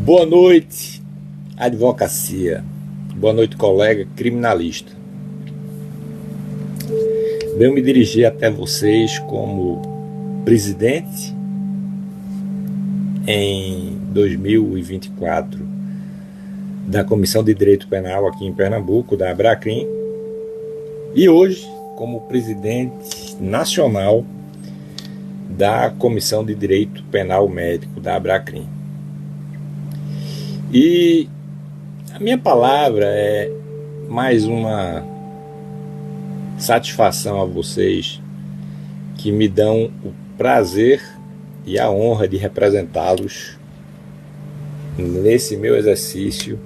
Boa noite, advocacia. Boa noite, colega criminalista. Venho me dirigir até vocês como presidente em 2024 da Comissão de Direito Penal aqui em Pernambuco, da Abracrim, e hoje como presidente nacional da Comissão de Direito Penal Médico da Abracrim. E a minha palavra é mais uma satisfação a vocês que me dão o prazer e a honra de representá-los nesse meu exercício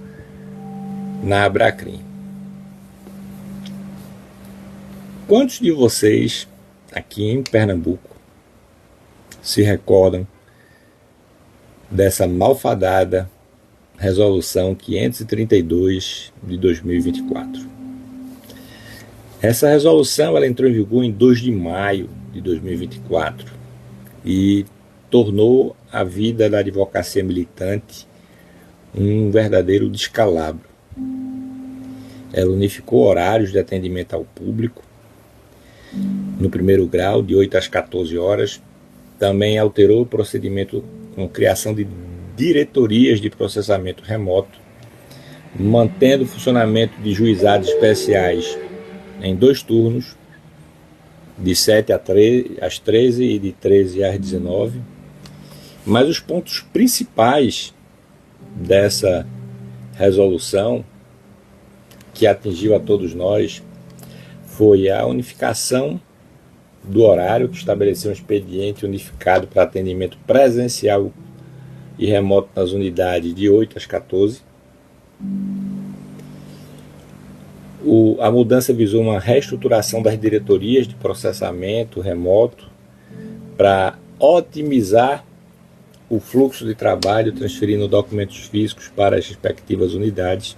na Abracrim. Quantos de vocês aqui em Pernambuco se recordam dessa malfadada Resolução 532 de 2024? Essa resolução ela entrou em vigor em 2 de maio de 2024 e tornou a vida da advocacia militante um verdadeiro descalabro. Ela unificou horários de atendimento ao público no primeiro grau, de 8 às 14 horas. Também alterou o procedimento com criação de diretorias de processamento remoto, mantendo o funcionamento de juizados especiais em 2 turnos, de 7 às 13 e de 13 às 19. Mas os pontos principais dessa resolução, que atingiu a todos nós, foi a unificação do horário, que estabeleceu um expediente unificado para atendimento presencial e remoto nas unidades de 8 às 14. A mudança visou uma reestruturação das diretorias de processamento remoto para otimizar o fluxo de trabalho, transferindo documentos físicos para as respectivas unidades.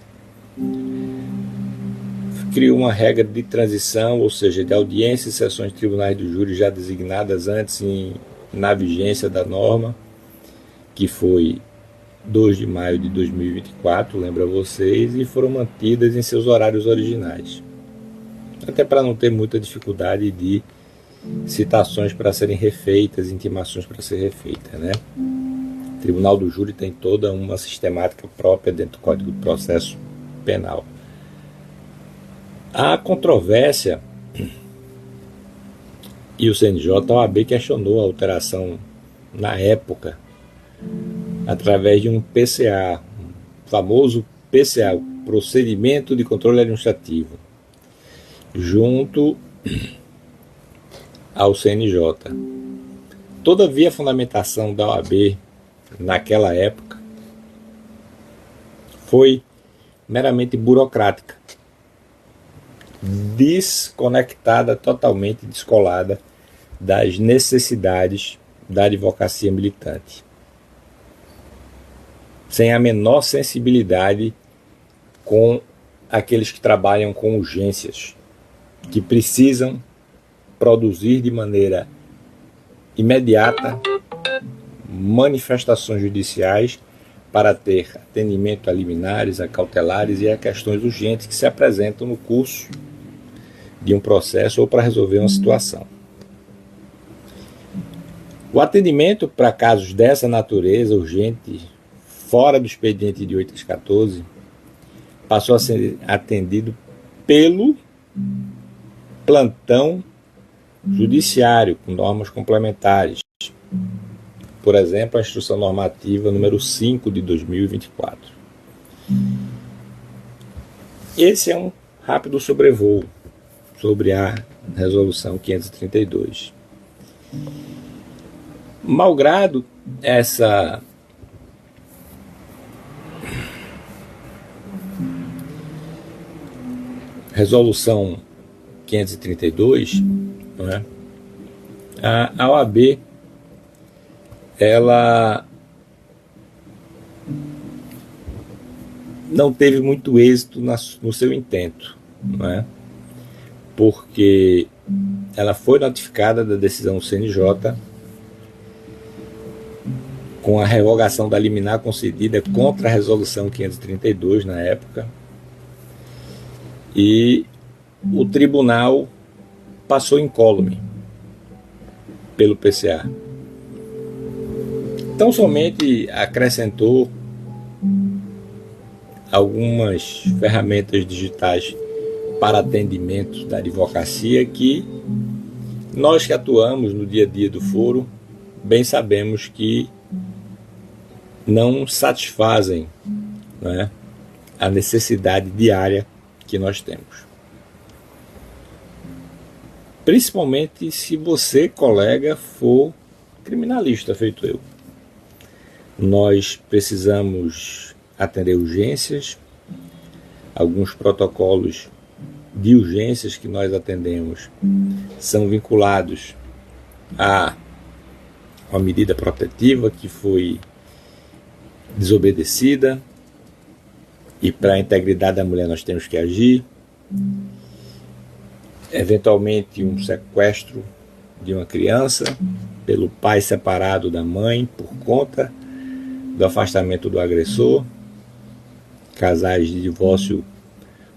Criou uma regra de transição, ou seja, de audiências e sessões de tribunais do júri já designadas antes na vigência da norma, que foi 2 de maio de 2024, lembro a vocês, e foram mantidas em seus horários originais. Até para não ter muita dificuldade de citações para serem refeitas, intimações para ser refeitas, né? O Tribunal do Júri tem toda uma sistemática própria dentro do Código de Processo Penal. A controvérsia, e o CNJ, a OAB questionou a alteração na época através de um PCA, o famoso PCA, Procedimento de Controle Administrativo, junto ao CNJ. Todavia, a fundamentação da OAB naquela época foi meramente burocrática, desconectada, totalmente descolada das necessidades da advocacia militante, sem a menor sensibilidade com aqueles que trabalham com urgências, que precisam produzir de maneira imediata manifestações judiciais para ter atendimento a liminares, a cautelares e a questões urgentes que se apresentam no curso de um processo ou para resolver uma situação. O atendimento para casos dessa natureza urgente, fora do expediente de 8 às 14, passou a ser atendido pelo plantão judiciário, com normas complementares. Por exemplo, a Instrução Normativa número 5 de 2024. Esse é um rápido sobrevoo sobre a Resolução 532. Malgrado essa Resolução 532, não é? A OAB ela não teve muito êxito no seu intento, não é? Porque ela foi notificada da decisão do CNJ com a revogação da liminar concedida contra a resolução 532 na época, e o tribunal passou incólume pelo PCA. Então somente acrescentou algumas ferramentas digitais para atendimento da advocacia que nós que atuamos no dia a dia do foro bem sabemos que não satisfazem, né, a necessidade diária que nós temos. Principalmente se você, colega, for criminalista, feito eu. Nós precisamos atender urgências, alguns protocolos de urgências que nós atendemos são vinculados a uma medida protetiva que foi desobedecida, e para a integridade da mulher nós temos que agir. Eventualmente um sequestro de uma criança pelo pai separado da mãe por conta do afastamento do agressor, casais de divórcio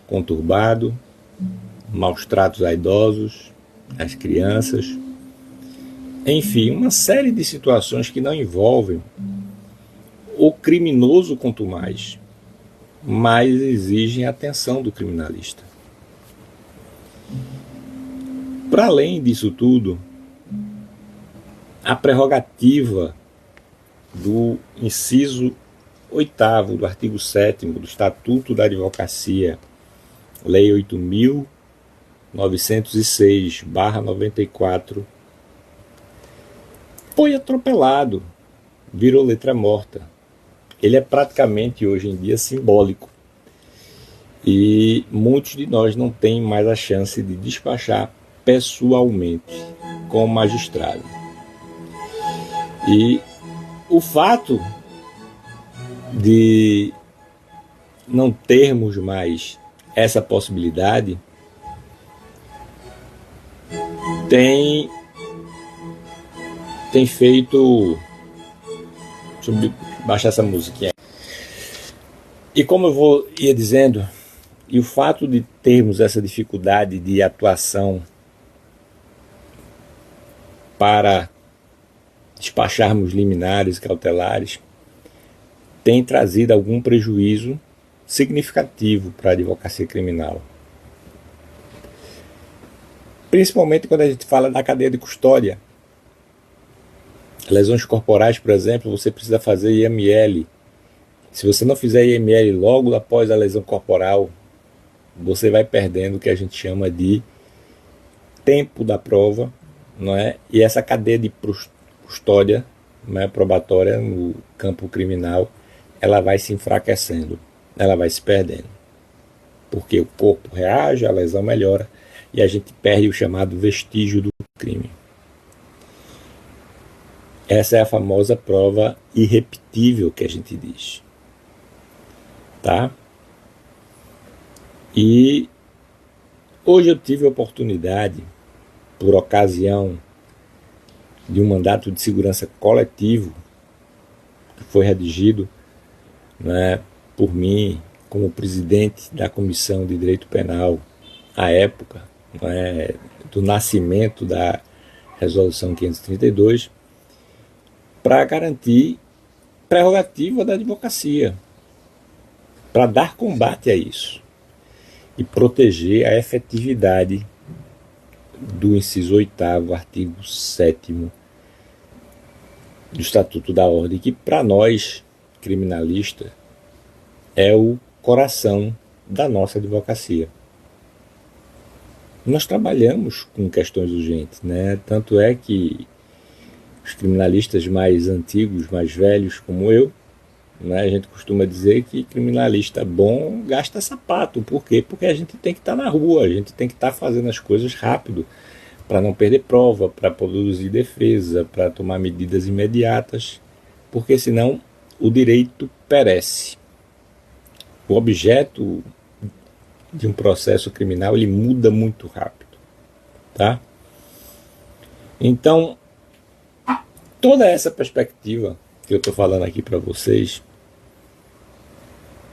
conturbado, maus tratos a idosos, às crianças, enfim, uma série de situações que não envolvem o criminoso quanto mais exigem a atenção do criminalista. Para além disso tudo, a prerrogativa do inciso 8º do artigo 7º do Estatuto da Advocacia, Lei 8.906/94, foi atropelado, virou letra morta. Ele é praticamente hoje em dia simbólico. E muitos de nós não têm mais a chance de despachar pessoalmente com o magistrado. E o fato de não termos mais essa possibilidade tem feito... Deixa eu baixar essa musiquinha. E como eu ia dizendo, e o fato de termos essa dificuldade de atuação para despacharmos liminares e cautelares tem trazido algum prejuízo significativo para a advocacia criminal. Principalmente quando a gente fala da cadeia de custódia. Lesões corporais, por exemplo, você precisa fazer IML. Se você não fizer IML logo após a lesão corporal, você vai perdendo o que a gente chama de tempo da prova, não é? E essa cadeia de custódia, não é, probatória no campo criminal, ela vai se enfraquecendo, ela vai se perdendo. Porque o corpo reage, a lesão melhora e a gente perde o chamado vestígio do crime. Essa é a famosa prova irrepetível que a gente diz. Tá? E hoje eu tive a oportunidade, por ocasião de um mandato de segurança coletivo, que foi redigido, né, por mim, como presidente da Comissão de Direito Penal, à época, né, do nascimento da Resolução 532, para garantir prerrogativa da advocacia, para dar combate a isso e proteger a efetividade do inciso 8º, artigo 7º do Estatuto da Ordem, que para nós, criminalistas, é o coração da nossa advocacia. Nós trabalhamos com questões urgentes, né? Tanto é que os criminalistas mais antigos, mais velhos, como eu, né, a gente costuma dizer que criminalista bom gasta sapato. Por quê? Porque a gente tem que estar na rua, a gente tem que estar fazendo as coisas rápido, para não perder prova, para produzir defesa, para tomar medidas imediatas, porque senão o direito perece. O objeto de um processo criminal, ele muda muito rápido, tá? Então, toda essa perspectiva que eu estou falando aqui para vocês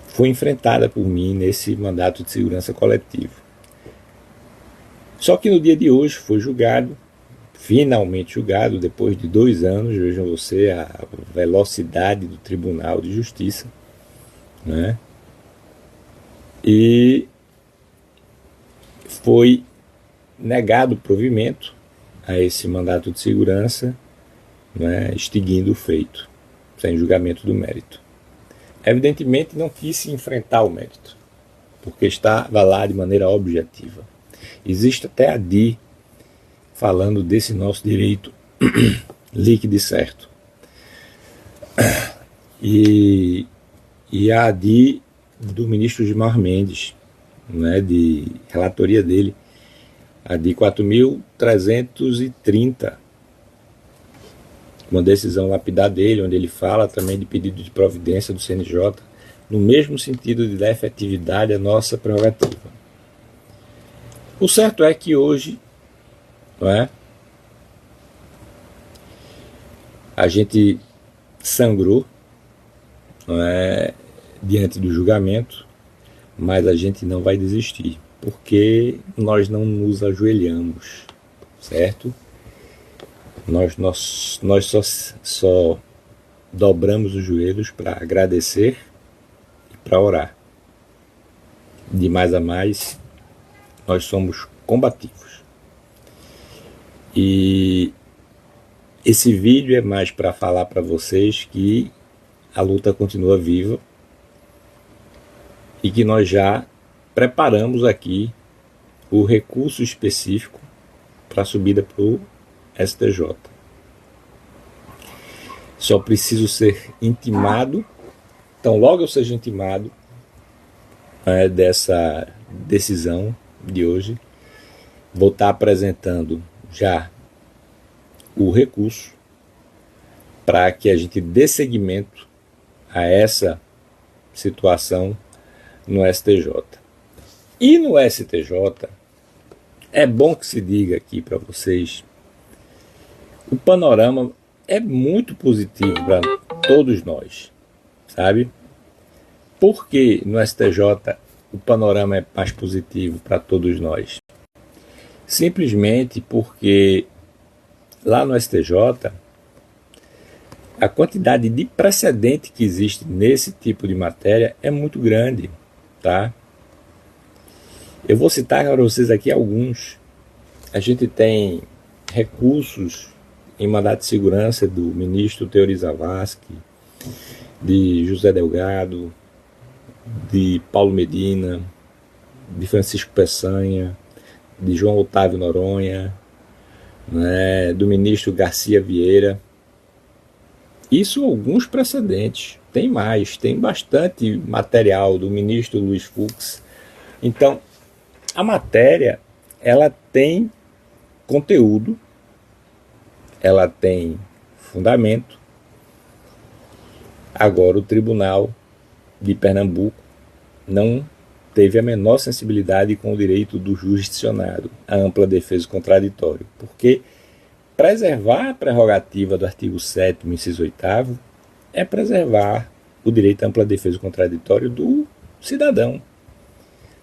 foi enfrentada por mim nesse mandato de segurança coletivo. Só que no dia de hoje foi julgado, finalmente julgado, depois de 2 anos, vejam você a velocidade do Tribunal de Justiça, né? E foi negado o provimento a esse mandato de segurança, né, extinguindo o feito, sem julgamento do mérito. Evidentemente não quis se enfrentar o mérito, porque estava lá de maneira objetiva. Existe até a DI falando desse nosso direito líquido e certo. E a ADI do ministro Gilmar Mendes, né, de relatoria dele, a ADI 4.330, uma decisão lapidar dele, onde ele fala também de pedido de providência do CNJ, no mesmo sentido de dar efetividade à nossa prerrogativa. O certo é que hoje, não é, a gente sangrou, não é, diante do julgamento, mas a gente não vai desistir, porque nós não nos ajoelhamos, certo? Nós só dobramos os joelhos para agradecer e para orar. De mais a mais, nós somos combativos. E esse vídeo é mais para falar para vocês que a luta continua viva e que nós já preparamos aqui o recurso específico para a subida para o STJ. Só preciso ser intimado. Então, logo eu seja intimado dessa decisão de hoje, vou estar apresentando já o recurso para que a gente dê seguimento a essa situação no STJ. E no STJ, é bom que se diga aqui para vocês, o panorama é muito positivo para todos nós, sabe? Por que no STJ o panorama é mais positivo para todos nós? Simplesmente porque lá no STJ, a quantidade de precedente que existe nesse tipo de matéria é muito grande, tá? Eu vou citar para vocês aqui alguns. A gente tem recursos em mandato de segurança do ministro Teori Zavascki, de José Delgado, de Paulo Medina, de Francisco Peçanha, de João Otávio Noronha, né, do ministro Garcia Vieira. Isso alguns precedentes. Tem mais, tem bastante material do ministro Luiz Fux. Então, a matéria, ela tem conteúdo, ela tem fundamento. Agora, o Tribunal de Pernambuco não teve a menor sensibilidade com o direito do jurisdicionado, a ampla defesa contraditória, porque preservar a prerrogativa do artigo 7º, inciso 8º, é preservar o direito à ampla defesa contraditória do cidadão,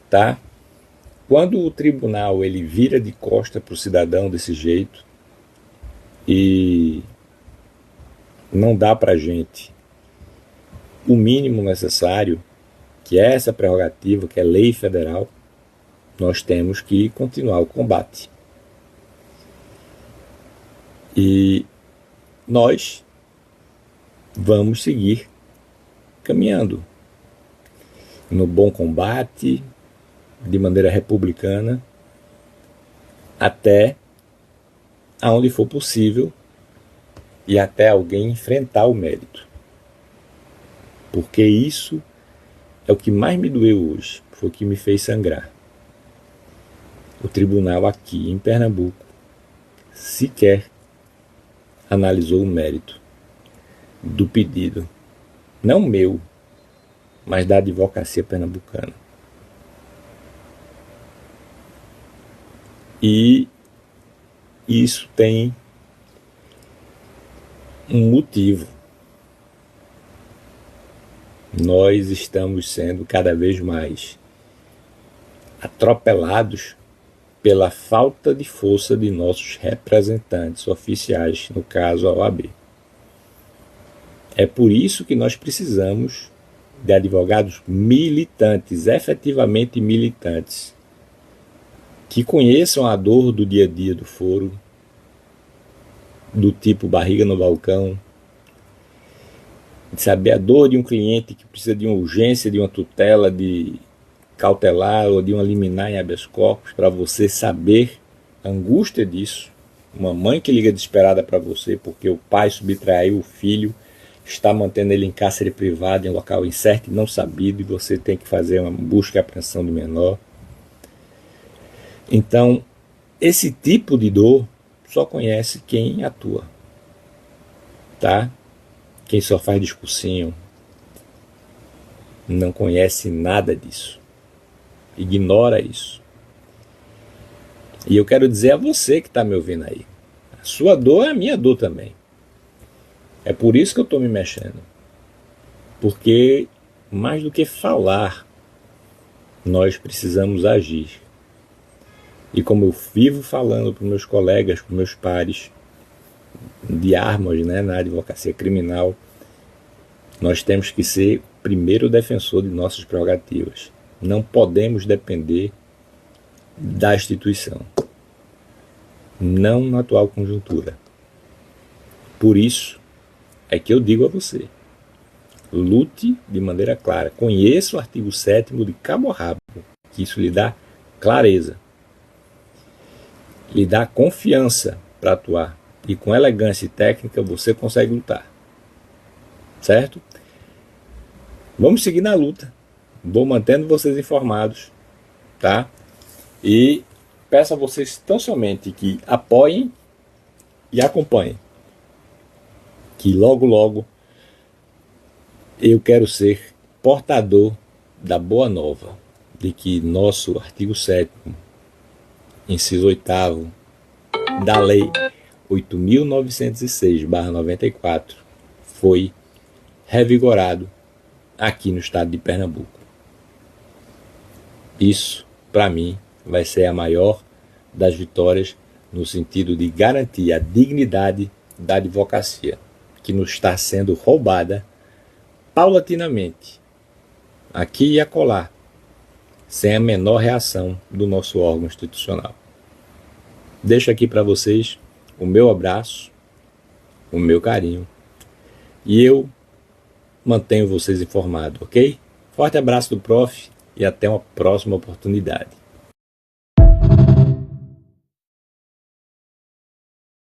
tá? Quando o tribunal ele vira de costa para o cidadão desse jeito e não dá para a gente o mínimo necessário, que é essa prerrogativa, que é lei federal, nós temos que continuar o combate. E nós vamos seguir caminhando no bom combate, de maneira republicana, até aonde for possível e até alguém enfrentar o mérito. Porque isso é o que mais me doeu hoje, foi o que me fez sangrar. O tribunal aqui em Pernambuco sequer analisou o mérito do pedido, não meu, mas da advocacia pernambucana. E isso tem um motivo, nós estamos sendo cada vez mais atropelados pela falta de força de nossos representantes oficiais, no caso a OAB. É por isso que nós precisamos de advogados militantes, efetivamente militantes, que conheçam a dor do dia a dia do foro, do tipo barriga no balcão, de saber a dor de um cliente que precisa de uma urgência, de uma tutela, de cautelar ou de uma liminar em habeas corpus, para você saber a angústia disso. Uma mãe que liga desesperada para você porque o pai subtraiu o filho, está mantendo ele em cárcere privado, em local incerto e não sabido, e você tem que fazer uma busca e apreensão do menor. Então, esse tipo de dor só conhece quem atua, tá? Quem só faz discursinho não conhece nada disso. Ignora isso. E eu quero dizer a você que está me ouvindo aí, a sua dor é a minha dor também. É por isso que eu estou me mexendo. Porque, mais do que falar, nós precisamos agir. E como eu vivo falando para meus colegas, para meus pares de armas, né, na advocacia criminal, nós temos que ser o primeiro defensor de nossas prerrogativas. Não podemos depender da instituição. Não na atual conjuntura. Por isso é que eu digo a você, lute de maneira clara. Conheça o artigo 7º de cabo a rabo, que isso lhe dá clareza, lhe dá confiança para atuar. E com elegância e técnica você consegue lutar. Certo? Vamos seguir na luta. Vou mantendo vocês informados, tá? E peço a vocês tão somente que apoiem e acompanhem. Que logo, logo eu quero ser portador da boa nova de que nosso artigo 7º, inciso 8º da Lei 8.906/94 foi revigorado aqui no estado de Pernambuco. Isso, para mim, vai ser a maior das vitórias no sentido de garantir a dignidade da advocacia, que nos está sendo roubada paulatinamente, aqui e acolá, sem a menor reação do nosso órgão institucional. Deixo aqui para vocês o meu abraço, o meu carinho, e eu mantenho vocês informados, ok? Forte abraço do prof. E até uma próxima oportunidade.